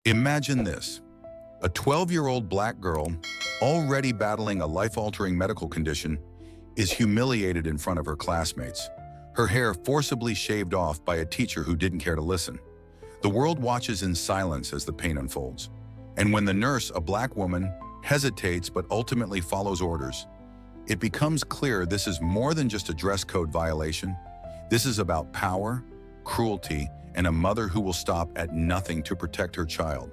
Imagine this. A 12-year-old black girl, already battling a life-altering medical condition, is humiliated in front of her classmates, her hair forcibly shaved off by a teacher who didn't care to listen. The world watches in silence as the pain unfolds. And when the nurse, a black woman, hesitates but ultimately follows orders, it becomes clear this is more than just a dress code violation. This is about power, cruelty, and a mother who will stop at nothing to protect her child.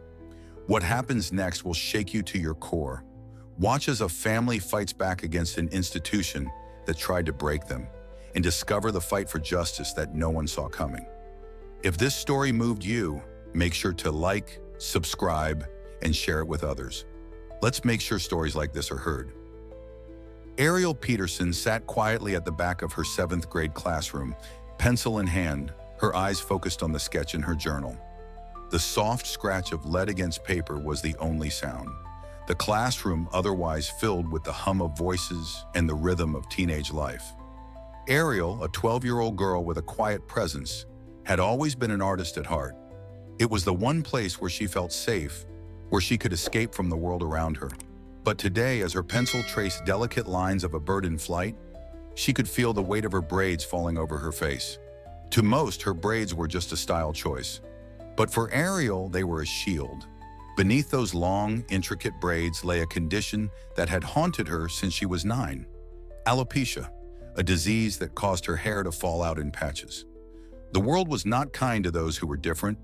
What happens next will shake you to your core. Watch as a family fights back against an institution that tried to break them, and discover the fight for justice that no one saw coming. If this story moved you, make sure to like, subscribe, and share it with others. Let's make sure stories like this are heard. Ariel Peterson sat quietly at the back of her 7th grade classroom, pencil in hand, her eyes focused on the sketch in her journal. The soft scratch of lead against paper was the only sound. The classroom otherwise filled with the hum of voices and the rhythm of teenage life. Ariel, a 12-year-old girl with a quiet presence, had always been an artist at heart. It was the one place where she felt safe, where she could escape from the world around her. But today, as her pencil traced delicate lines of a bird in flight, she could feel the weight of her braids falling over her face. To most, her braids were just a style choice. But for Ariel, they were a shield. Beneath those long, intricate braids lay a condition that had haunted her since she was 9. Alopecia, a disease that caused her hair to fall out in patches. The world was not kind to those who were different,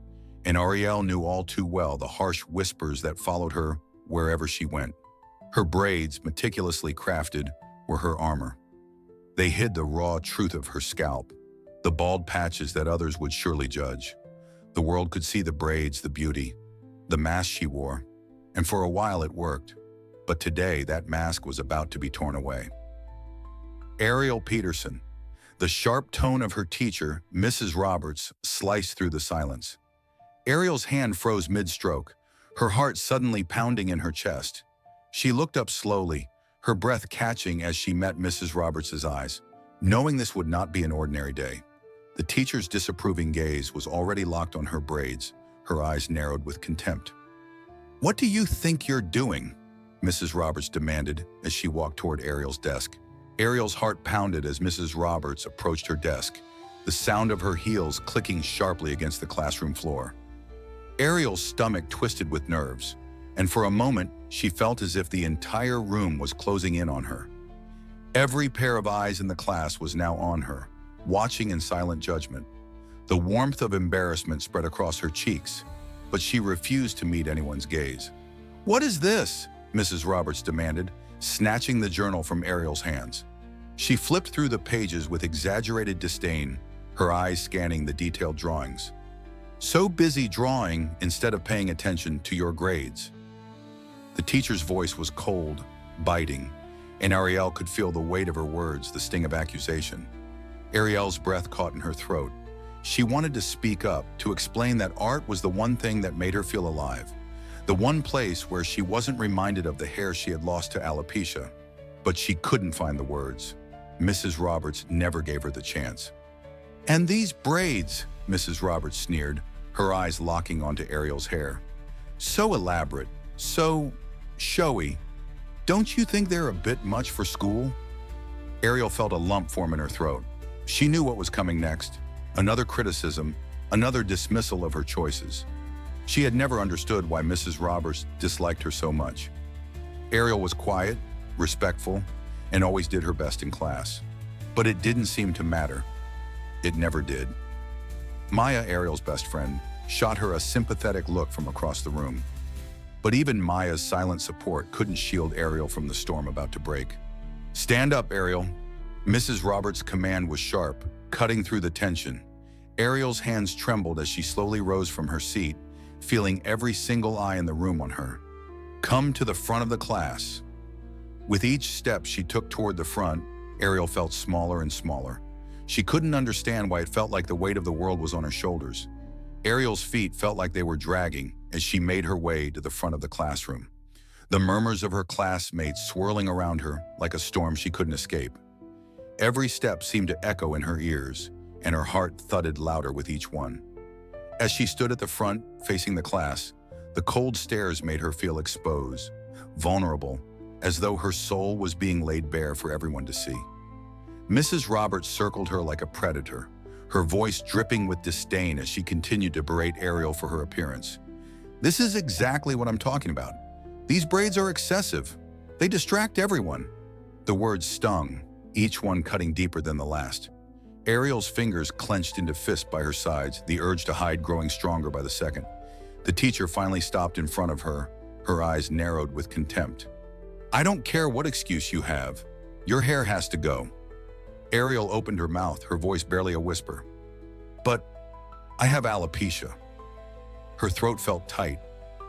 and Ariel knew all too well the harsh whispers that followed her wherever she went. Her braids, meticulously crafted, were her armor. They hid the raw truth of her scalp, the bald patches that others would surely judge. The world could see the braids, the beauty, the mask she wore, and for a while it worked. But today, that mask was about to be torn away. Ariel Peterson. The sharp tone of her teacher, Mrs. Roberts, sliced through the silence. Ariel's hand froze mid-stroke, her heart suddenly pounding in her chest. She looked up slowly, her breath catching as she met Mrs. Roberts' eyes, knowing this would not be an ordinary day. The teacher's disapproving gaze was already locked on her braids, her eyes narrowed with contempt. "What do you think you're doing?" Mrs. Roberts demanded as she walked toward Ariel's desk. Ariel's heart pounded as Mrs. Roberts approached her desk, the sound of her heels clicking sharply against the classroom floor. Ariel's stomach twisted with nerves, and for a moment, she felt as if the entire room was closing in on her. Every pair of eyes in the class was now on her, watching in silent judgment. The warmth of embarrassment spread across her cheeks, but she refused to meet anyone's gaze. "What is this?" Mrs. Roberts demanded, snatching the journal from Ariel's hands. She flipped through the pages with exaggerated disdain, her eyes scanning the detailed drawings. "So busy drawing instead of paying attention to your grades." The teacher's voice was cold, biting, and Ariel could feel the weight of her words, the sting of accusation. Ariel's breath caught in her throat. She wanted to speak up, to explain that art was the one thing that made her feel alive, the one place where she wasn't reminded of the hair she had lost to alopecia. But she couldn't find the words. Mrs. Roberts never gave her the chance. "And these braids," Mrs. Roberts sneered, her eyes locking onto Ariel's hair. "So elaborate, so showy. Don't you think they're a bit much for school?" Ariel felt a lump form in her throat. She knew what was coming next. Another criticism, another dismissal of her choices. She had never understood why Mrs. Roberts disliked her so much. Ariel was quiet, respectful, and always did her best in class. But it didn't seem to matter. It never did. Maya, Ariel's best friend, shot her a sympathetic look from across the room. But even Maya's silent support couldn't shield Ariel from the storm about to break. "Stand up, Ariel." Mrs. Roberts' command was sharp, cutting through the tension. Ariel's hands trembled as she slowly rose from her seat, feeling every single eye in the room on her. "Come to the front of the class." With each step she took toward the front, Ariel felt smaller and smaller. She couldn't understand why it felt like the weight of the world was on her shoulders. Ariel's feet felt like they were dragging as she made her way to the front of the classroom, the murmurs of her classmates swirling around her like a storm she couldn't escape. Every step seemed to echo in her ears, and her heart thudded louder with each one. As she stood at the front, facing the class, The cold stares made her feel exposed, vulnerable, as though her soul was being laid bare for everyone to see. Mrs. Roberts circled her like a predator, her voice dripping with disdain as she continued to berate Ariel for her appearance. "This is exactly what I'm talking about. These braids are excessive. They distract everyone." The words stung, each one cutting deeper than the last. Ariel's fingers clenched into fists by her sides, the urge to hide growing stronger by the second. The teacher finally stopped in front of her, her eyes narrowed with contempt. "I don't care what excuse you have. Your hair has to go." Ariel opened her mouth, her voice barely a whisper. "But I have alopecia." Her throat felt tight,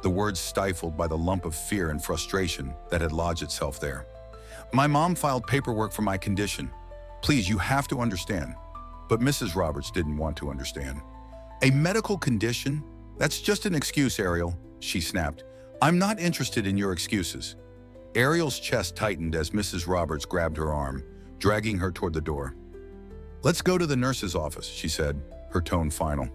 the words stifled by the lump of fear and frustration that had lodged itself there. "My mom filed paperwork for my condition. Please, you have to understand." But Mrs. Roberts didn't want to understand. "A medical condition? That's just an excuse, Ariel," she snapped. "I'm not interested in your excuses." Ariel's chest tightened as Mrs. Roberts grabbed her arm, dragging her toward the door. "Let's go to the nurse's office," she said, her tone final.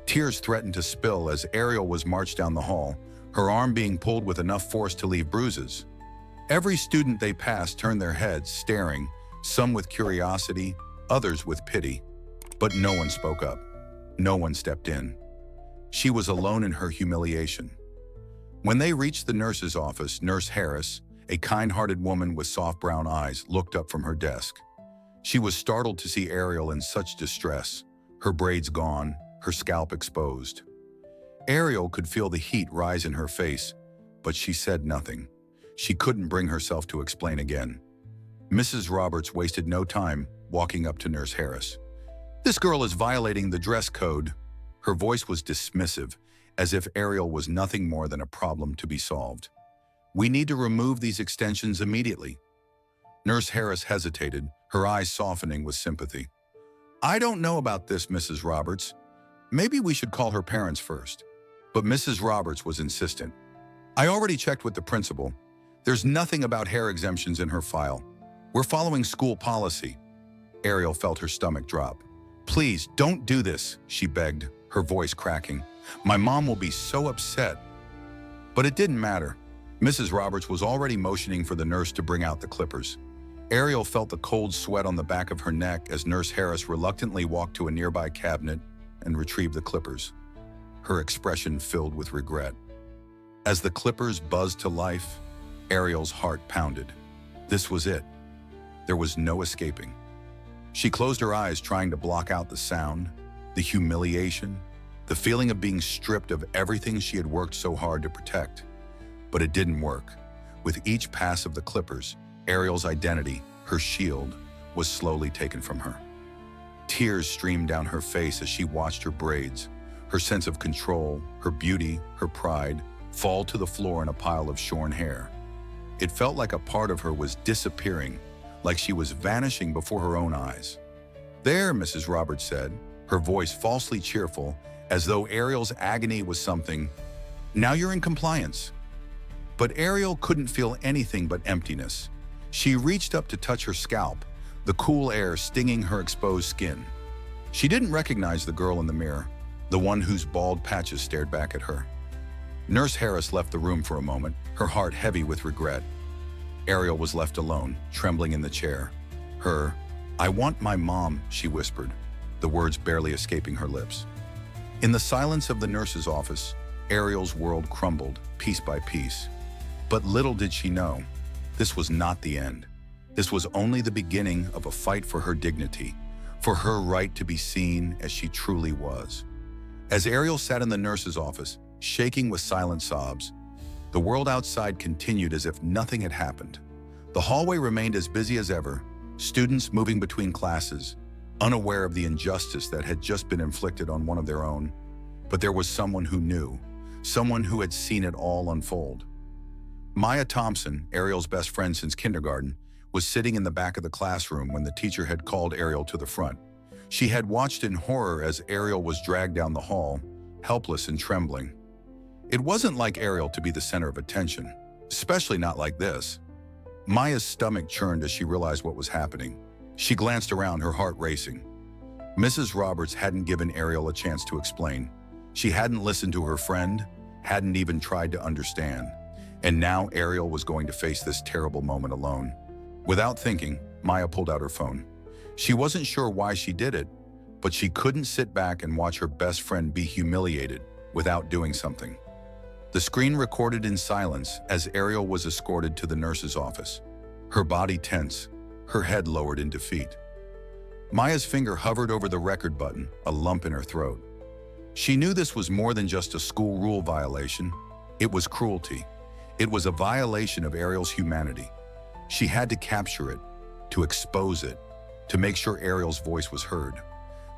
Tears threatened to spill as Ariel was marched down the hall, her arm being pulled with enough force to leave bruises. Every student they passed turned their heads, staring, some with curiosity, others with pity. But no one spoke up. No one stepped in. She was alone in her humiliation. When they reached the nurse's office, Nurse Harris, a kind-hearted woman with soft brown eyes, looked up from her desk. She was startled to see Ariel in such distress, her braids gone, her scalp exposed. Ariel could feel the heat rise in her face, but she said nothing. She couldn't bring herself to explain again. Mrs. Roberts wasted no time walking up to Nurse Harris. "This girl is violating the dress code." Her voice was dismissive, as if Ariel was nothing more than a problem to be solved. "We need to remove these extensions immediately." Nurse Harris hesitated, her eyes softening with sympathy. "I don't know about this, Mrs. Roberts. Maybe we should call her parents first." But Mrs. Roberts was insistent. "I already checked with the principal. There's nothing about hair exemptions in her file. We're following school policy." Ariel felt her stomach drop. "Please, don't do this," she begged, her voice cracking. "My mom will be so upset." But it didn't matter. Mrs. Roberts was already motioning for the nurse to bring out the clippers. Ariel felt the cold sweat on the back of her neck as Nurse Harris reluctantly walked to a nearby cabinet and retrieved the clippers, her expression filled with regret. As the clippers buzzed to life, Ariel's heart pounded. This was it. There was no escaping. She closed her eyes, trying to block out the sound, the humiliation, the feeling of being stripped of everything she had worked so hard to protect. But it didn't work. With each pass of the clippers, Ariel's identity, her shield, was slowly taken from her. Tears streamed down her face as she watched her braids, her sense of control, her beauty, her pride, fall to the floor in a pile of shorn hair. It felt like a part of her was disappearing, like she was vanishing before her own eyes. "There," Mrs. Roberts said, her voice falsely cheerful, as though Ariel's agony was something. "Now you're in compliance." But Ariel couldn't feel anything but emptiness. She reached up to touch her scalp, the cool air stinging her exposed skin. She didn't recognize the girl in the mirror, the one whose bald patches stared back at her. Nurse Harris left the room for a moment, her heart heavy with regret. Ariel was left alone, trembling in the chair. "I want my mom," she whispered, the words barely escaping her lips. In the silence of the nurse's office, Ariel's world crumbled, piece by piece. But little did she know, this was not the end. This was only the beginning of a fight for her dignity, for her right to be seen as she truly was. As Ariel sat in the nurse's office, shaking with silent sobs, the world outside continued as if nothing had happened. The hallway remained as busy as ever, students moving between classes, unaware of the injustice that had just been inflicted on one of their own. But there was someone who knew, someone who had seen it all unfold. Maya Thompson, Ariel's best friend since kindergarten, was sitting in the back of the classroom when the teacher had called Ariel to the front. She had watched in horror as Ariel was dragged down the hall, helpless and trembling. It wasn't like Ariel to be the center of attention, especially not like this. Maya's stomach churned as she realized what was happening. She glanced around, her heart racing. Mrs. Roberts hadn't given Ariel a chance to explain. She hadn't listened to her friend, hadn't even tried to understand. And now Ariel was going to face this terrible moment alone. Without thinking, Maya pulled out her phone. She wasn't sure why she did it, but she couldn't sit back and watch her best friend be humiliated without doing something. The screen recorded in silence as Ariel was escorted to the nurse's office. Her body tense, her head lowered in defeat. Maya's finger hovered over the record button, a lump in her throat. She knew this was more than just a school rule violation. It was cruelty. It was a violation of Ariel's humanity. She had to capture it, to expose it, to make sure Ariel's voice was heard.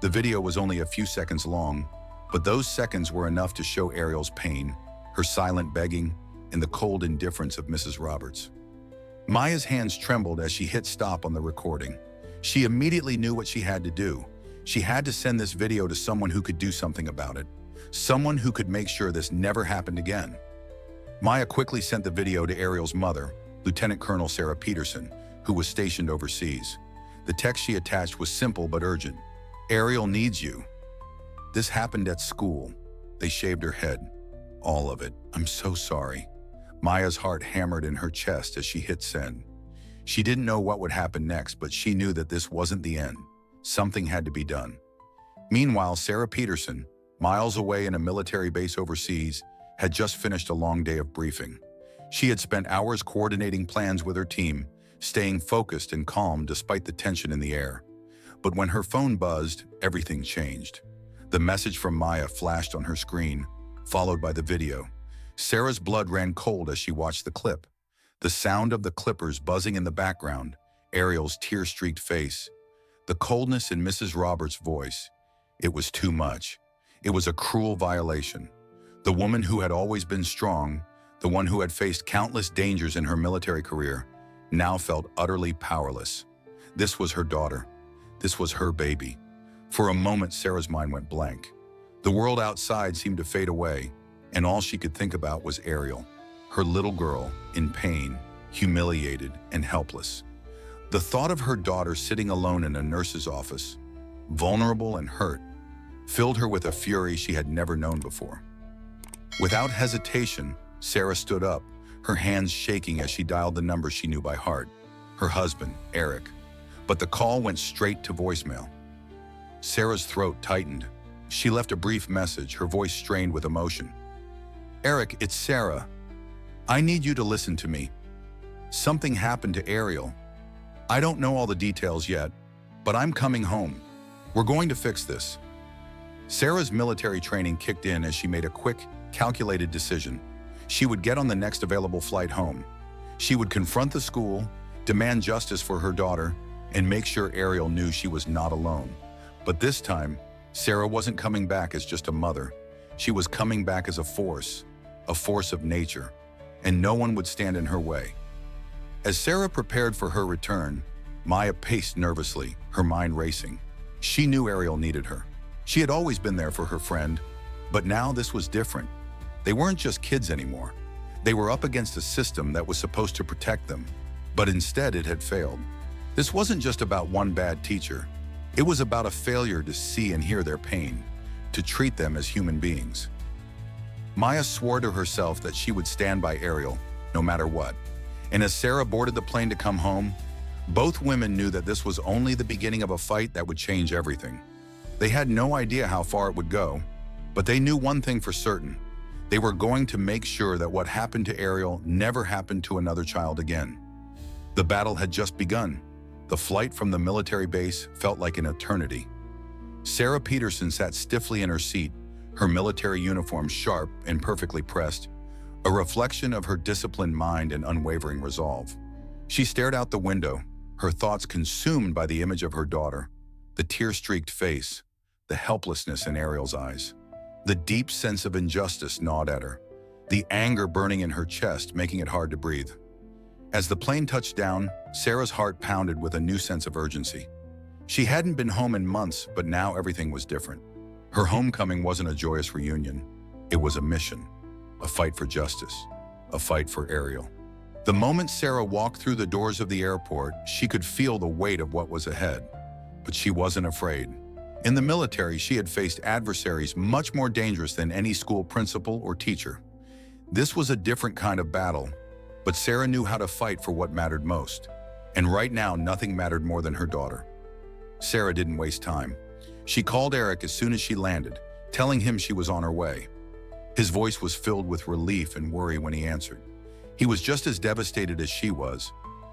The video was only a few seconds long, but those seconds were enough to show Ariel's pain, her silent begging, and the cold indifference of Mrs. Roberts. Maya's hands trembled as she hit stop on the recording. She immediately knew what she had to do. She had to send this video to someone who could do something about it, someone who could make sure this never happened again. Maya quickly sent the video to Ariel's mother, Lieutenant Colonel Sarah Peterson, who was stationed overseas. The text she attached was simple but urgent. "Ariel needs you. This happened at school. They shaved her head. All of it. I'm so sorry." Maya's heart hammered in her chest as she hit send. She didn't know what would happen next, but she knew that this wasn't the end. Something had to be done. Meanwhile, Sarah Peterson, miles away in a military base overseas, had just finished a long day of briefing. She had spent hours coordinating plans with her team, staying focused and calm despite the tension in the air. But when her phone buzzed, everything changed. The message from Maya flashed on her screen, followed by the video. Sarah's blood ran cold as she watched the clip. The sound of the clippers buzzing in the background, Ariel's tear-streaked face, the coldness in Mrs. Roberts' voice. It was too much. It was a cruel violation. The woman who had always been strong, the one who had faced countless dangers in her military career, now felt utterly powerless. This was her daughter. This was her baby. For a moment, Sarah's mind went blank. The world outside seemed to fade away, and all she could think about was Ariel, her little girl, in pain, humiliated, and helpless. The thought of her daughter sitting alone in a nurse's office, vulnerable and hurt, filled her with a fury she had never known before. Without hesitation, Sarah stood up, her hands shaking as she dialed the number she knew by heart, her husband, Eric. But the call went straight to voicemail. Sarah's throat tightened. She left a brief message, her voice strained with emotion. "Eric, it's Sarah. I need you to listen to me. Something happened to Ariel. I don't know all the details yet, but I'm coming home. We're going to fix this." Sarah's military training kicked in as she made a quick, calculated decision. She would get on the next available flight home. She would confront the school, demand justice for her daughter, and make sure Ariel knew she was not alone. But this time, Sarah wasn't coming back as just a mother. She was coming back as a force of nature, and no one would stand in her way. As Sarah prepared for her return, Maya paced nervously, her mind racing. She knew Ariel needed her. She had always been there for her friend, but now this was different. They weren't just kids anymore. They were up against a system that was supposed to protect them, but instead it had failed. This wasn't just about one bad teacher. It was about a failure to see and hear their pain, to treat them as human beings. Maya swore to herself that she would stand by Ariel, no matter what. And as Sarah boarded the plane to come home, both women knew that this was only the beginning of a fight that would change everything. They had no idea how far it would go, but they knew one thing for certain. They were going to make sure that what happened to Ariel never happened to another child again. The battle had just begun. The flight from the military base felt like an eternity. Sarah Peterson sat stiffly in her seat, her military uniform sharp and perfectly pressed, a reflection of her disciplined mind and unwavering resolve. She stared out the window, her thoughts consumed by the image of her daughter, the tear-streaked face, the helplessness in Ariel's eyes. The deep sense of injustice gnawed at her, the anger burning in her chest, making it hard to breathe. As the plane touched down, Sarah's heart pounded with a new sense of urgency. She hadn't been home in months, but now everything was different. Her homecoming wasn't a joyous reunion. It was a mission, a fight for justice, a fight for Ariel. The moment Sarah walked through the doors of the airport, she could feel the weight of what was ahead. But she wasn't afraid. In the military, she had faced adversaries much more dangerous than any school principal or teacher. This was a different kind of battle, but Sarah knew how to fight for what mattered most. And right now, nothing mattered more than her daughter. Sarah didn't waste time. She called Eric as soon as she landed, telling him she was on her way. His voice was filled with relief and worry when he answered. He was just as devastated as she was,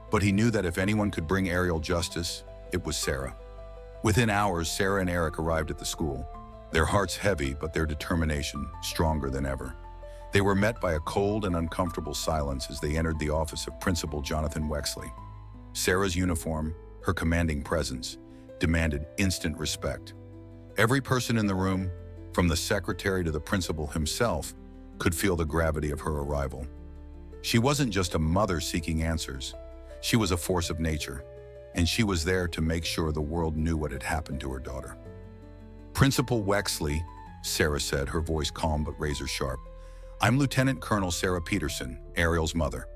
but he knew that if anyone could bring Ariel justice, it was Sarah. Within hours, Sarah and Eric arrived at the school, their hearts heavy but their determination stronger than ever. They were met by a cold and uncomfortable silence as they entered the office of Principal Jonathan Wexley. Sarah's uniform, her commanding presence, demanded instant respect. Every person in the room, from the secretary to the principal himself, could feel the gravity of her arrival. She wasn't just a mother seeking answers. She was a force of nature, and she was there to make sure the world knew what had happened to her daughter. "Principal Wexley," Sarah said, her voice calm but razor-sharp, "I'm Lieutenant Colonel Sarah Peterson, Ariel's mother,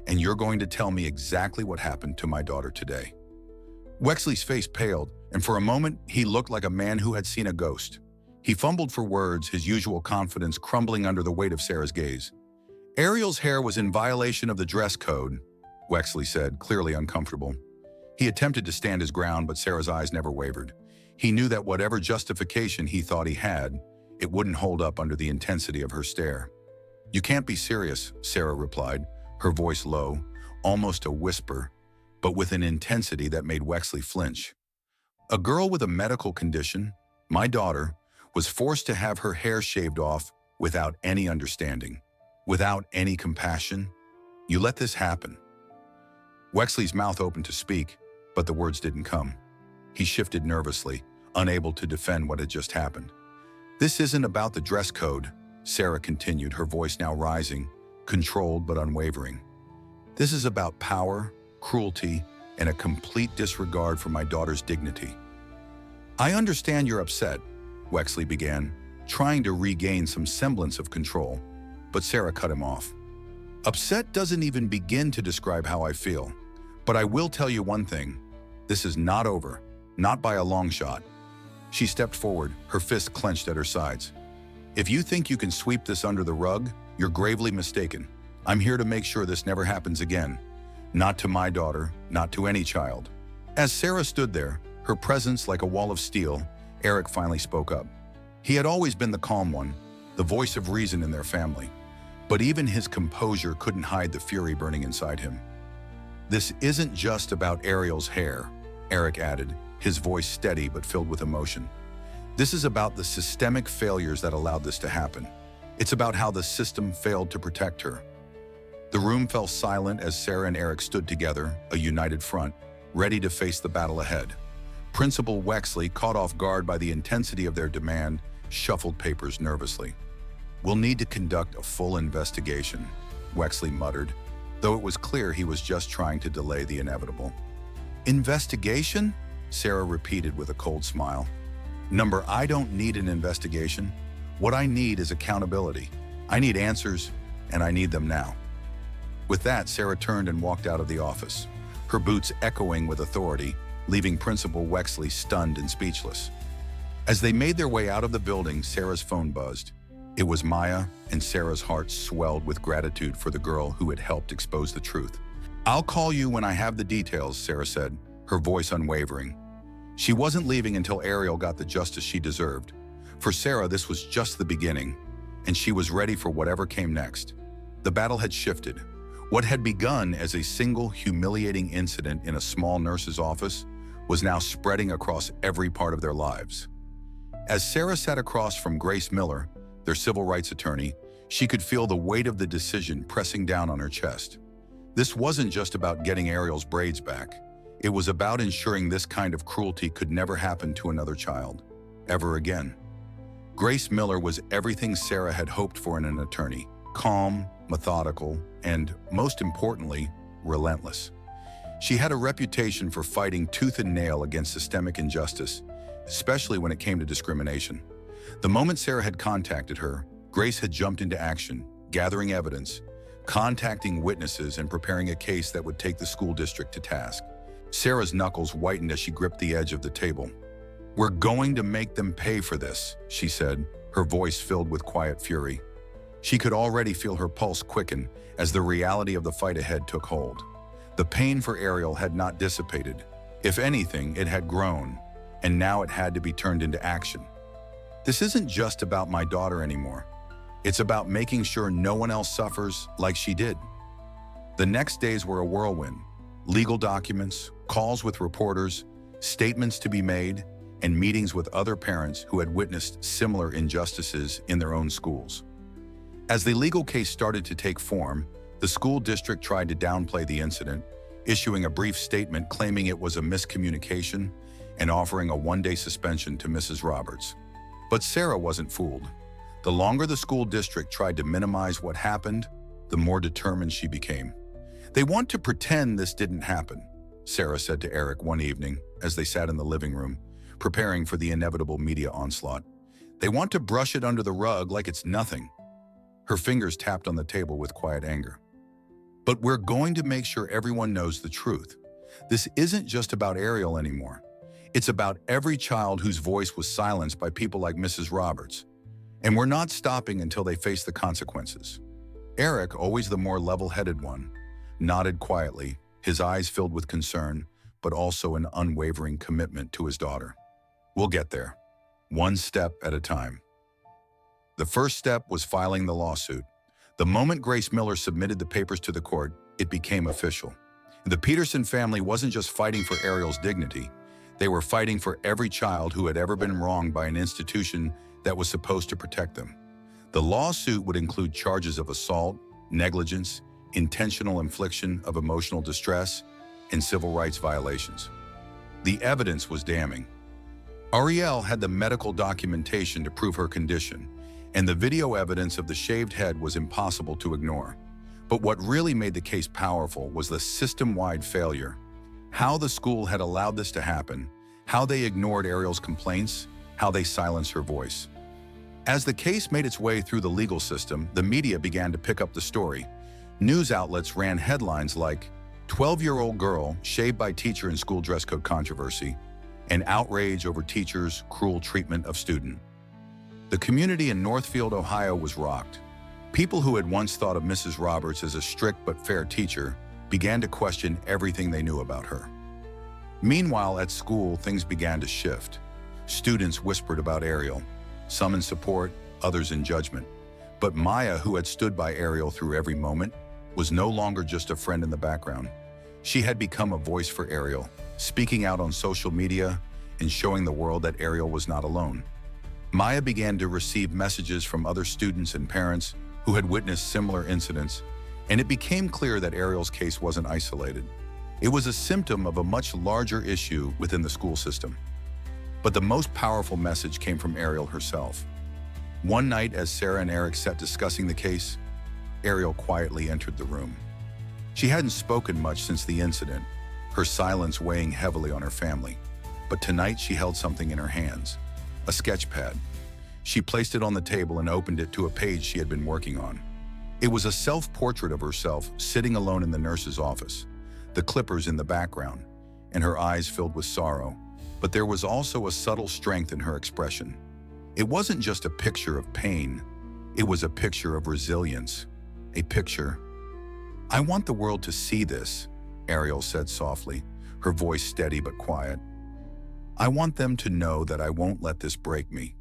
and you're going to tell me exactly what happened to my daughter today." Wexley's face paled, and for a moment, he looked like a man who had seen a ghost. He fumbled for words, his usual confidence crumbling under the weight of Sarah's gaze. "Ariel's hair was in violation of the dress code," Wexley said, clearly uncomfortable. He attempted to stand his ground, but Sarah's eyes never wavered. He knew that whatever justification he thought he had, it wouldn't hold up under the intensity of her stare. "You can't be serious," Sarah replied, her voice low, almost a whisper, but with an intensity that made Wexley flinch. "A girl with a medical condition, my daughter, was forced to have her hair shaved off without any understanding, without any compassion. You let this happen." Wexley's mouth opened to speak, but the words didn't come. He shifted nervously, unable to defend what had just happened. "This isn't about the dress code," Sarah continued, her voice now rising, controlled but unwavering. "This is about power, cruelty, and a complete disregard for my daughter's dignity." "I understand you're upset," Wexley began, trying to regain some semblance of control, but Sarah cut him off. "Upset doesn't even begin to describe how I feel, but I will tell you one thing. This is not over, not by a long shot." She stepped forward, her fists clenched at her sides. "If you think you can sweep this under the rug, you're gravely mistaken. I'm here to make sure this never happens again. Not to my daughter, not to any child." As Sarah stood there, her presence like a wall of steel, Eric finally spoke up. He had always been the calm one, the voice of reason in their family, but even his composure couldn't hide the fury burning inside him. "This isn't just about Ariel's hair," Eric added, his voice steady but filled with emotion. "This is about the systemic failures that allowed this to happen. It's about how the system failed to protect her." The room fell silent as Sarah and Eric stood together, a united front, ready to face the battle ahead. Principal Wexley, caught off guard by the intensity of their demand, shuffled papers nervously. "We'll need to conduct a full investigation," Wexley muttered, though it was clear he was just trying to delay the inevitable. "Investigation?" Sarah repeated with a cold smile. I don't need an investigation. What I need is accountability. I need answers, and I need them now." With that, Sarah turned and walked out of the office, her boots echoing with authority, leaving Principal Wexley stunned and speechless. As they made their way out of the building, Sarah's phone buzzed. It was Maya, and Sarah's heart swelled with gratitude for the girl who had helped expose the truth. "I'll call you when I have the details," Sarah said, her voice unwavering. She wasn't leaving until Ariel got the justice she deserved. For Sarah, this was just the beginning, and she was ready for whatever came next. The battle had shifted. What had begun as a single humiliating incident in a small nurse's office was now spreading across every part of their lives. As Sarah sat across from Grace Miller, their civil rights attorney, she could feel the weight of the decision pressing down on her chest. This wasn't just about getting Ariel's braids back. It was about ensuring this kind of cruelty could never happen to another child, ever again. Grace Miller was everything Sarah had hoped for in an attorney: calm, methodical, and, most importantly, relentless. She had a reputation for fighting tooth and nail against systemic injustice, especially when it came to discrimination. The moment Sarah had contacted her, Grace had jumped into action, gathering evidence, contacting witnesses, and preparing a case that would take the school district to task. Sarah's knuckles whitened as she gripped the edge of the table. "We're going to make them pay for this," she said, her voice filled with quiet fury. She could already feel her pulse quicken as the reality of the fight ahead took hold. The pain for Ariel had not dissipated. If anything, it had grown, and now it had to be turned into action. This isn't just about my daughter anymore. It's about making sure no one else suffers like she did. The next days were a whirlwind. Legal documents, calls with reporters, statements to be made, and meetings with other parents who had witnessed similar injustices in their own schools. As the legal case started to take form, the school district tried to downplay the incident, issuing a brief statement claiming it was a miscommunication and offering a one-day suspension to Mrs. Roberts. But Sarah wasn't fooled. The longer the school district tried to minimize what happened, the more determined she became. "They want to pretend this didn't happen," Sarah said to Eric one evening as they sat in the living room, preparing for the inevitable media onslaught. "They want to brush it under the rug like it's nothing." Her fingers tapped on the table with quiet anger. "But we're going to make sure everyone knows the truth. This isn't just about Ariel anymore. It's about every child whose voice was silenced by people like Mrs. Roberts. And we're not stopping until they face the consequences." Eric, always the more level-headed one, nodded quietly, his eyes filled with concern, but also an unwavering commitment to his daughter. "We'll get there, one step at a time." The first step was filing the lawsuit. The moment Grace Miller submitted the papers to the court, it became official. The Peterson family wasn't just fighting for Ariel's dignity. They were fighting for every child who had ever been wronged by an institution that was supposed to protect them. The lawsuit would include charges of assault, negligence, intentional infliction of emotional distress, and civil rights violations. The evidence was damning. Ariel had the medical documentation to prove her condition, and the video evidence of the shaved head was impossible to ignore. But what really made the case powerful was the system-wide failure. How the school had allowed this to happen, how they ignored Ariel's complaints, how they silenced her voice. As the case made its way through the legal system, the media began to pick up the story. News outlets ran headlines like, "12-year-old girl shaved by teacher in school dress code controversy," and "outrage over teacher's cruel treatment of student." The community in Northfield, Ohio was rocked. People who had once thought of Mrs. Roberts as a strict but fair teacher began to question everything they knew about her. Meanwhile, at school, things began to shift. Students whispered about Ariel, some in support, others in judgment. But Maya, who had stood by Ariel through every moment, was no longer just a friend in the background. She had become a voice for Ariel, speaking out on social media and showing the world that Ariel was not alone. Maya began to receive messages from other students and parents who had witnessed similar incidents, and it became clear that Ariel's case wasn't isolated. It was a symptom of a much larger issue within the school system. But the most powerful message came from Ariel herself. One night, as Sarah and Eric sat discussing the case, Ariel quietly entered the room. She hadn't spoken much since the incident, her silence weighing heavily on her family. But tonight she held something in her hands, a sketch pad. She placed it on the table and opened it to a page she had been working on. It was a self-portrait of herself sitting alone in the nurse's office, the clippers in the background, and her eyes filled with sorrow. But there was also a subtle strength in her expression. It wasn't just a picture of pain, it was a picture of resilience, a picture. "I want the world to see this," Ariel said softly, her voice steady but quiet. "I want them to know that I won't let this break me."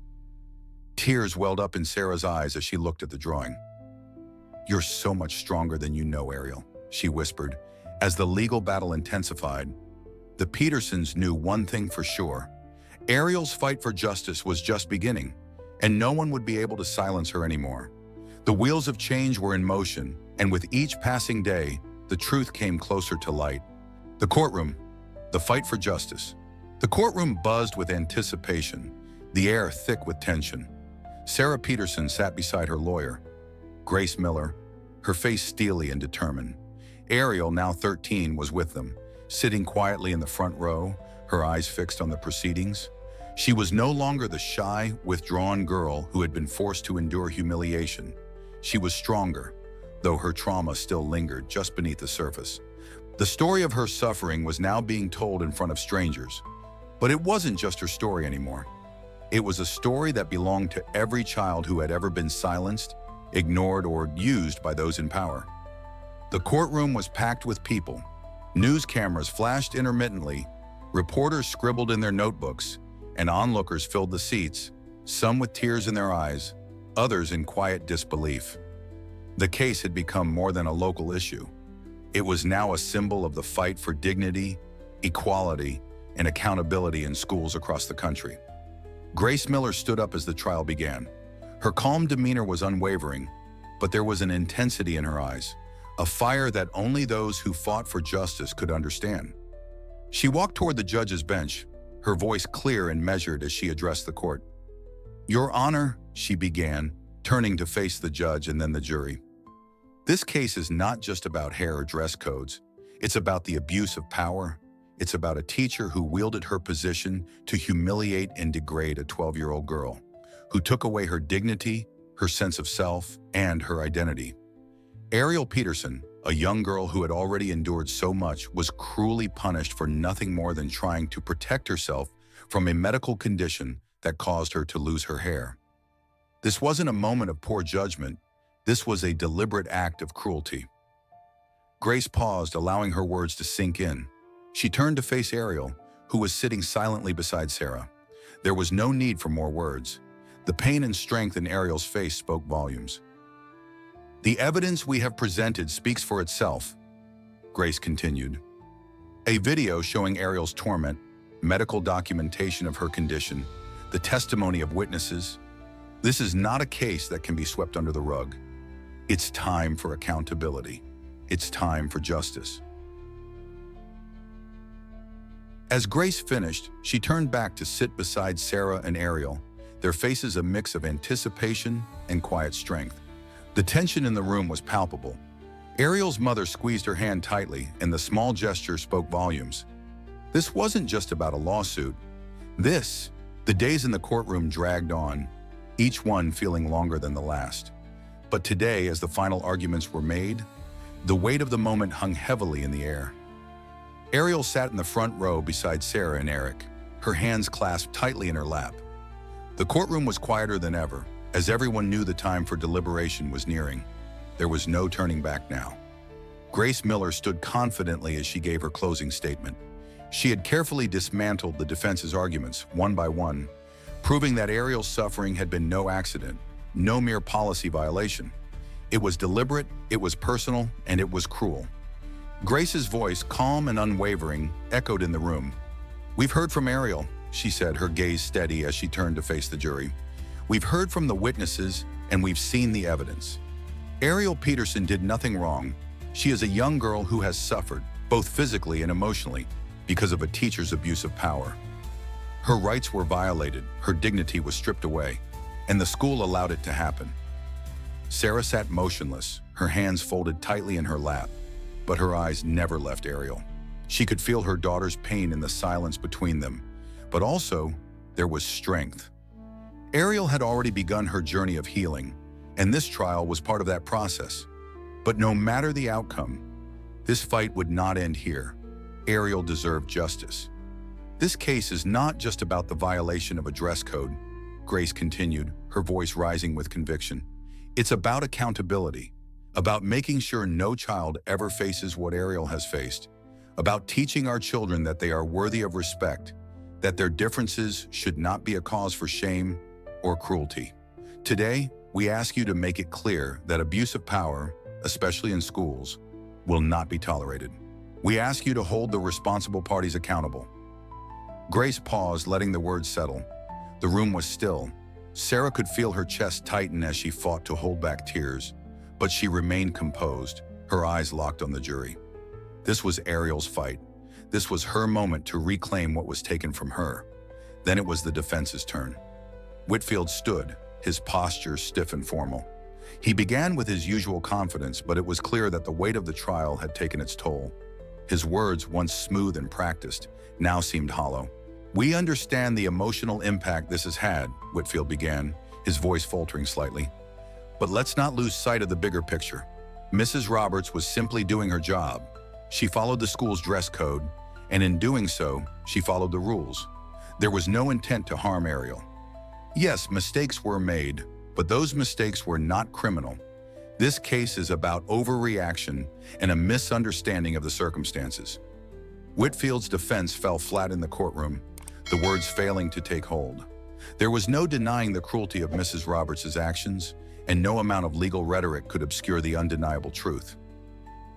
Tears welled up in Sarah's eyes as she looked at the drawing. "You're so much stronger than you know, Ariel," she whispered. As the legal battle intensified, the Petersons knew one thing for sure. Ariel's fight for justice was just beginning, and no one would be able to silence her anymore. The wheels of change were in motion, and with each passing day, the truth came closer to light. The courtroom, the fight for justice. The courtroom buzzed with anticipation, the air thick with tension. Sarah Peterson sat beside her lawyer, Grace Miller, her face steely and determined. Ariel, now 13, was with them, sitting quietly in the front row, her eyes fixed on the proceedings. She was no longer the shy, withdrawn girl who had been forced to endure humiliation. She was stronger, though her trauma still lingered just beneath the surface. The story of her suffering was now being told in front of strangers. But it wasn't just her story anymore. It was a story that belonged to every child who had ever been silenced, ignored, or used by those in power. The courtroom was packed with people. News cameras flashed intermittently, reporters scribbled in their notebooks, and onlookers filled the seats, some with tears in their eyes, others in quiet disbelief. The case had become more than a local issue. It was now a symbol of the fight for dignity, equality, and accountability in schools across the country. Grace Miller stood up as the trial began. Her calm demeanor was unwavering, but there was an intensity in her eyes, a fire that only those who fought for justice could understand. She walked toward the judge's bench, her voice clear and measured as she addressed the court. "Your Honor," she began, turning to face the judge and then the jury. "This case is not just about hair or dress codes. It's about the abuse of power. It's about a teacher who wielded her position to humiliate and degrade a 12-year-old girl, who took away her dignity, her sense of self, and her identity. Ariel Peterson, a young girl who had already endured so much, was cruelly punished for nothing more than trying to protect herself from a medical condition that caused her to lose her hair. This wasn't a moment of poor judgment. This was a deliberate act of cruelty." Grace paused, allowing her words to sink in. She turned to face Ariel, who was sitting silently beside Sarah. There was no need for more words. The pain and strength in Ariel's face spoke volumes. "The evidence we have presented speaks for itself," Grace continued. "A video showing Ariel's torment, medical documentation of her condition, the testimony of witnesses. This is not a case that can be swept under the rug. It's time for accountability. It's time for justice." As Grace finished, she turned back to sit beside Sarah and Ariel, their faces a mix of anticipation and quiet strength. The tension in the room was palpable. Ariel's mother squeezed her hand tightly, and the small gesture spoke volumes. This wasn't just about a lawsuit. The days in the courtroom dragged on, each one feeling longer than the last. But today, as the final arguments were made, the weight of the moment hung heavily in the air. Ariel sat in the front row beside Sarah and Eric, her hands clasped tightly in her lap. The courtroom was quieter than ever, as everyone knew the time for deliberation was nearing. There was no turning back now. Grace Miller stood confidently as she gave her closing statement. She had carefully dismantled the defense's arguments, one by one, proving that Ariel's suffering had been no accident, no mere policy violation. It was deliberate, it was personal, and it was cruel. Grace's voice, calm and unwavering, echoed in the room. "We've heard from Ariel," she said, her gaze steady as she turned to face the jury. "We've heard from the witnesses, and we've seen the evidence. Ariel Peterson did nothing wrong. She is a young girl who has suffered, both physically and emotionally, because of a teacher's abuse of power. Her rights were violated, her dignity was stripped away, and the school allowed it to happen." Sarah sat motionless, her hands folded tightly in her lap, but her eyes never left Ariel. She could feel her daughter's pain in the silence between them, but also there was strength. Ariel had already begun her journey of healing, and this trial was part of that process. But no matter the outcome, this fight would not end here. Ariel deserved justice. "This case is not just about the violation of a dress code," Grace continued, her voice rising with conviction. "It's about accountability, about making sure no child ever faces what Ariel has faced, about teaching our children that they are worthy of respect, that their differences should not be a cause for shame or cruelty. Today, we ask you to make it clear that abuse of power, especially in schools, will not be tolerated. We ask you to hold the responsible parties accountable." Grace paused, letting the words settle. The room was still. Sarah could feel her chest tighten as she fought to hold back tears, but she remained composed, her eyes locked on the jury. This was Ariel's fight. This was her moment to reclaim what was taken from her. Then it was the defense's turn. Whitfield stood, his posture stiff and formal. He began with his usual confidence, but it was clear that the weight of the trial had taken its toll. His words, once smooth and practiced, now seemed hollow. "We understand the emotional impact this has had," Whitfield began, his voice faltering slightly. "But let's not lose sight of the bigger picture. Mrs. Roberts was simply doing her job. She followed the school's dress code, and in doing so, she followed the rules. There was no intent to harm Ariel. Yes, mistakes were made, But those mistakes were not criminal. This case is about overreaction and a misunderstanding of the circumstances. Whitfield's defense fell flat in the courtroom, the words failing to take hold. There was no denying the cruelty of Mrs. Roberts' actions, and no amount of legal rhetoric could obscure the undeniable truth.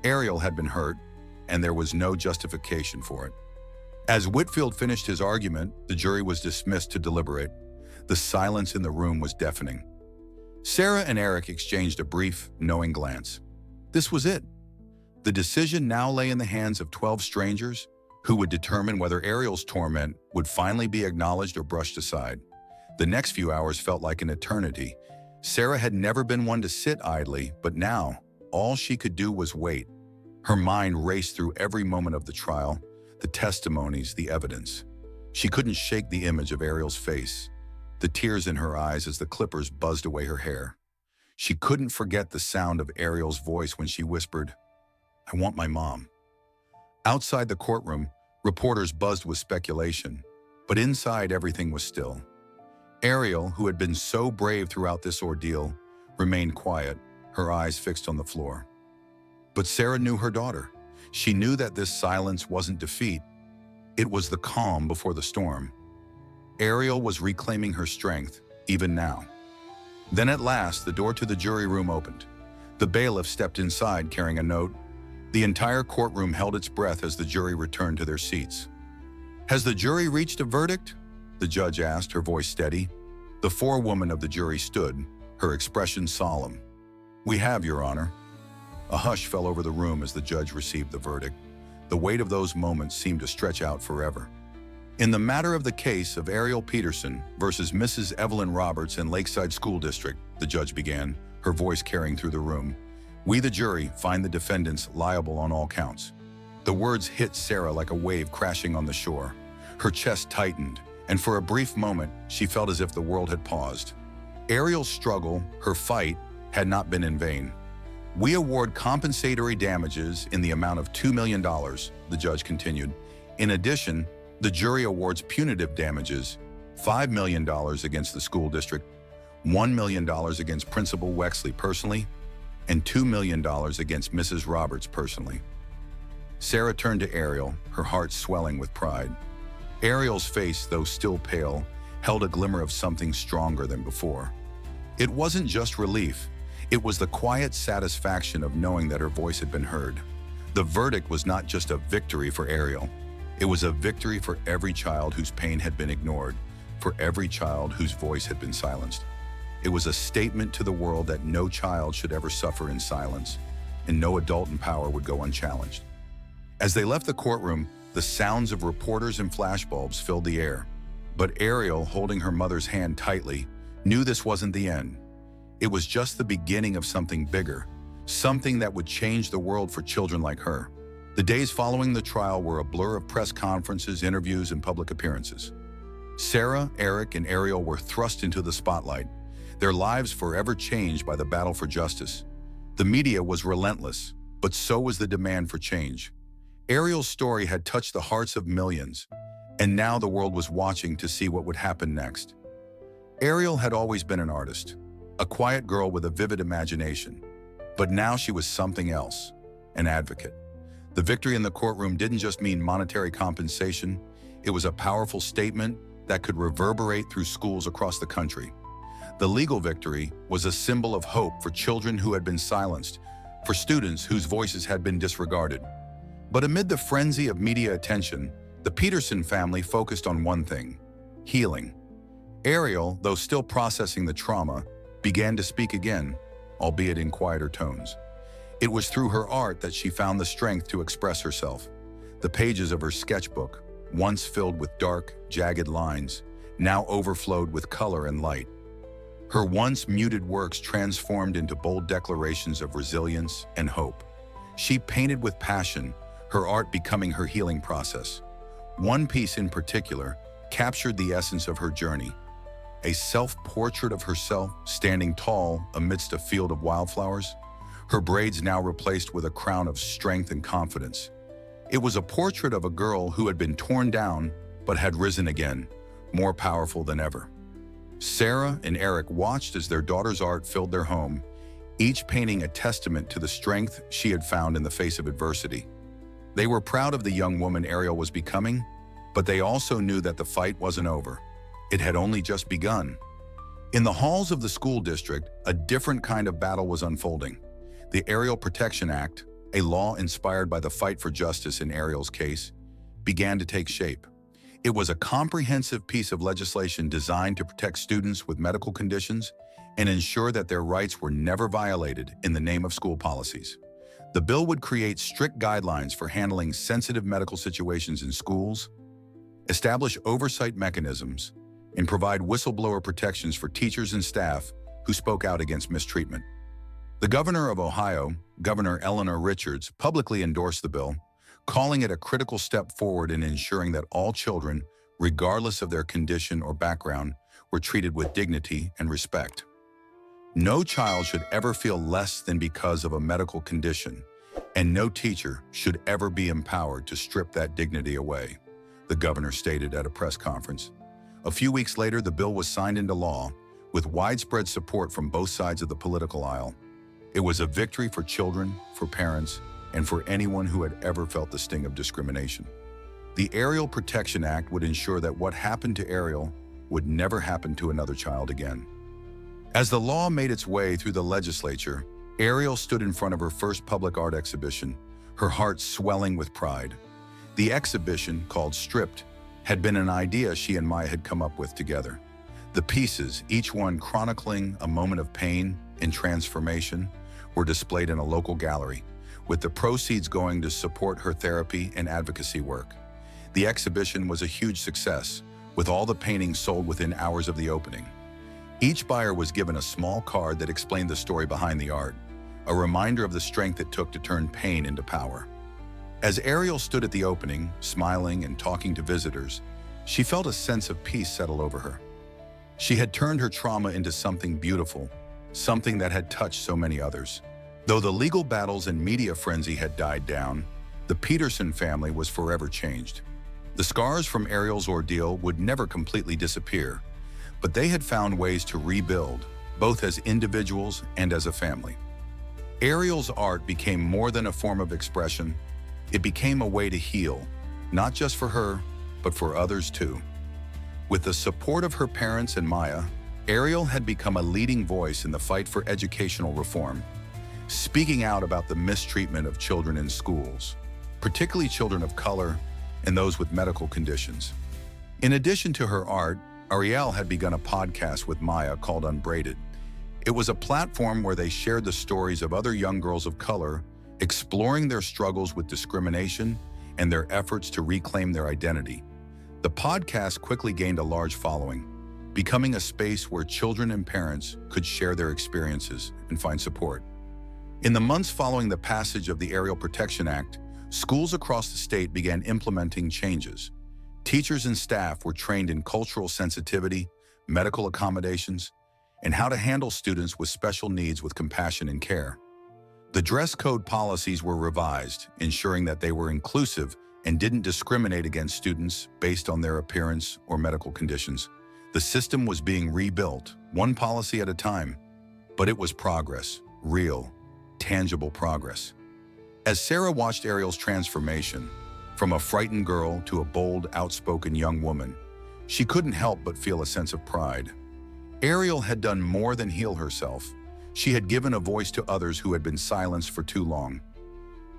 Ariel had been hurt, and there was no justification for it. As Whitfield finished his argument, the jury was dismissed to deliberate. The silence in the room was deafening. Sarah and Eric exchanged a brief, knowing glance. This was it. The decision now lay in the hands of 12 strangers who would determine whether Ariel's torment would finally be acknowledged or brushed aside. The next few hours felt like an eternity. Sarah had never been one to sit idly, but now, all she could do was wait. Her mind raced through every moment of the trial, the testimonies, the evidence. She couldn't shake the image of Ariel's face, the tears in her eyes as the clippers buzzed away her hair. She couldn't forget the sound of Ariel's voice when she whispered, "I want my mom." Outside the courtroom, reporters buzzed with speculation, but inside everything was still. Ariel, who had been so brave throughout this ordeal, remained quiet, her eyes fixed on the floor. But Sarah knew her daughter. She knew that this silence wasn't defeat. It was the calm before the storm. Ariel was reclaiming her strength, even now. Then at last, the door to the jury room opened. The bailiff stepped inside carrying a note. The entire courtroom held its breath as the jury returned to their seats. "Has the jury reached a verdict?" the judge asked, her voice steady. The forewoman of the jury stood, her expression solemn. "We have, Your Honor." A hush fell over the room as the judge received the verdict. The weight of those moments seemed to stretch out forever. "In the matter of the case of Ariel Peterson versus Mrs. Evelyn Roberts in Lakeside School District," the judge began, her voice carrying through the room, "we, the jury, find the defendants liable on all counts." The words hit Sarah like a wave crashing on the shore. Her chest tightened, and for a brief moment, she felt as if the world had paused. Ariel's struggle, her fight, had not been in vain. "We award compensatory damages in the amount of $2 million, the judge continued. In addition, the jury awards punitive damages, $5 million against the school district, $1 million against Principal Wexley personally, and $2 million against Mrs. Roberts personally." Sarah turned to Ariel, her heart swelling with pride. Ariel's face, though still pale, held a glimmer of something stronger than before. It wasn't just relief. It was the quiet satisfaction of knowing that her voice had been heard. The verdict was not just a victory for Ariel. It was a victory for every child whose pain had been ignored, for every child whose voice had been silenced. It was a statement to the world that no child should ever suffer in silence, and no adult in power would go unchallenged. As they left the courtroom, the sounds of reporters and flashbulbs filled the air. But Ariel, holding her mother's hand tightly, knew this wasn't the end. It was just the beginning of something bigger, something that would change the world for children like her. The days following the trial were a blur of press conferences, interviews, and public appearances. Sarah, Eric, and Ariel were thrust into the spotlight, their lives forever changed by the battle for justice. The media was relentless, but so was the demand for change. Ariel's story had touched the hearts of millions, and now the world was watching to see what would happen next. Ariel had always been an artist, a quiet girl with a vivid imagination. But now she was something else, an advocate. The victory in the courtroom didn't just mean monetary compensation. It was a powerful statement that could reverberate through schools across the country. The legal victory was a symbol of hope for children who had been silenced, for students whose voices had been disregarded. But amid the frenzy of media attention, the Peterson family focused on one thing: healing. Ariel, though still processing the trauma, began to speak again, albeit in quieter tones. It was through her art that she found the strength to express herself. The pages of her sketchbook, once filled with dark, jagged lines, now overflowed with color and light. Her once muted works transformed into bold declarations of resilience and hope. She painted with passion, her art becoming her healing process. One piece in particular captured the essence of her journey: a self-portrait of herself standing tall amidst a field of wildflowers, her braids now replaced with a crown of strength and confidence. It was a portrait of a girl who had been torn down but had risen again, more powerful than ever. Sarah and Eric watched as their daughter's art filled their home, each painting a testament to the strength she had found in the face of adversity. They were proud of the young woman Ariel was becoming, but they also knew that the fight wasn't over. It had only just begun. In the halls of the school district, a different kind of battle was unfolding. The Ariel Protection Act, a law inspired by the fight for justice in Ariel's case, began to take shape. It was a comprehensive piece of legislation designed to protect students with medical conditions and ensure that their rights were never violated in the name of school policies. The bill would create strict guidelines for handling sensitive medical situations in schools, establish oversight mechanisms, and provide whistleblower protections for teachers and staff who spoke out against mistreatment. The governor of Ohio, Governor Eleanor Richards, publicly endorsed the bill, calling it a critical step forward in ensuring that all children, regardless of their condition or background, were treated with dignity and respect. No child should ever feel less than because of a medical condition, and no teacher should ever be empowered to strip that dignity away, the governor stated at a press conference. A few weeks later, the bill was signed into law, with widespread support from both sides of the political aisle. It was a victory for children, for parents, and for anyone who had ever felt the sting of discrimination. The Ariel Protection Act would ensure that what happened to Ariel would never happen to another child again. As the law made its way through the legislature, Ariel stood in front of her first public art exhibition, her heart swelling with pride. The exhibition, called Stripped, had been an idea she and Maya had come up with together. The pieces, each one chronicling a moment of pain and transformation, were displayed in a local gallery, with the proceeds going to support her therapy and advocacy work. The exhibition was a huge success, with all the paintings sold within hours of the opening. Each buyer was given a small card that explained the story behind the art, a reminder of the strength it took to turn pain into power. As Ariel stood at the opening, smiling and talking to visitors, she felt a sense of peace settle over her. She had turned her trauma into something beautiful, something that had touched so many others. Though the legal battles and media frenzy had died down, the Peterson family was forever changed. The scars from Ariel's ordeal would never completely disappear, but they had found ways to rebuild, both as individuals and as a family. Ariel's art became more than a form of expression. It became a way to heal, not just for her, but for others too. With the support of her parents and Maya, Ariel had become a leading voice in the fight for educational reform, speaking out about the mistreatment of children in schools, particularly children of color and those with medical conditions. In addition to her art, Ariel had begun a podcast with Maya called Unbraided. It was a platform where they shared the stories of other young girls of color, exploring their struggles with discrimination and their efforts to reclaim their identity. The podcast quickly gained a large following, becoming a space where children and parents could share their experiences and find support. In the months following the passage of the Ariel Protection Act, schools across the state began implementing changes. Teachers and staff were trained in cultural sensitivity, medical accommodations, and how to handle students with special needs with compassion and care. The dress code policies were revised, ensuring that they were inclusive and didn't discriminate against students based on their appearance or medical conditions. The system was being rebuilt, one policy at a time, but it was progress, real, tangible progress. As Sarah watched Ariel's transformation, from a frightened girl to a bold, outspoken young woman, she couldn't help but feel a sense of pride. Ariel had done more than heal herself. She had given a voice to others who had been silenced for too long.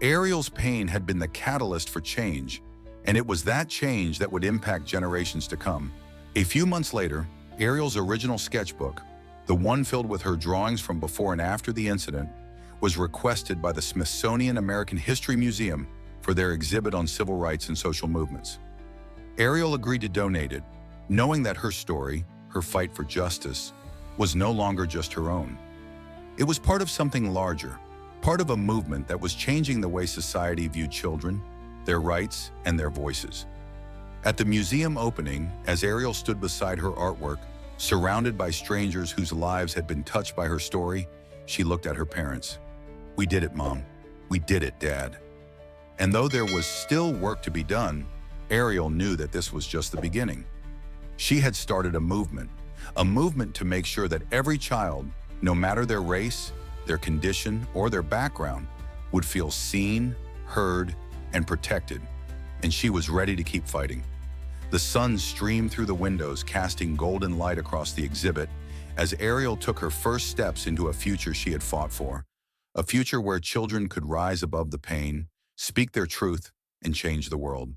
Ariel's pain had been the catalyst for change, and it was that change that would impact generations to come. A few months later, Ariel's original sketchbook, the one filled with her drawings from before and after the incident, was requested by the Smithsonian American History Museum for their exhibit on civil rights and social movements. Ariel agreed to donate it, knowing that her story, her fight for justice, was no longer just her own. It was part of something larger, part of a movement that was changing the way society viewed children, their rights, and their voices. At the museum opening, as Ariel stood beside her artwork, surrounded by strangers whose lives had been touched by her story, she looked at her parents. "We did it, Mom. We did it, Dad." And though there was still work to be done, Ariel knew that this was just the beginning. She had started a movement a movement to make sure that every child, no matter their race, their condition, or their background, would feel seen, heard, and protected, and she was ready to keep fighting. The sun streamed through the windows, casting golden light across the exhibit as Ariel took her first steps into a future she had fought for, a future where children could rise above the pain, speak their truth, and change the world.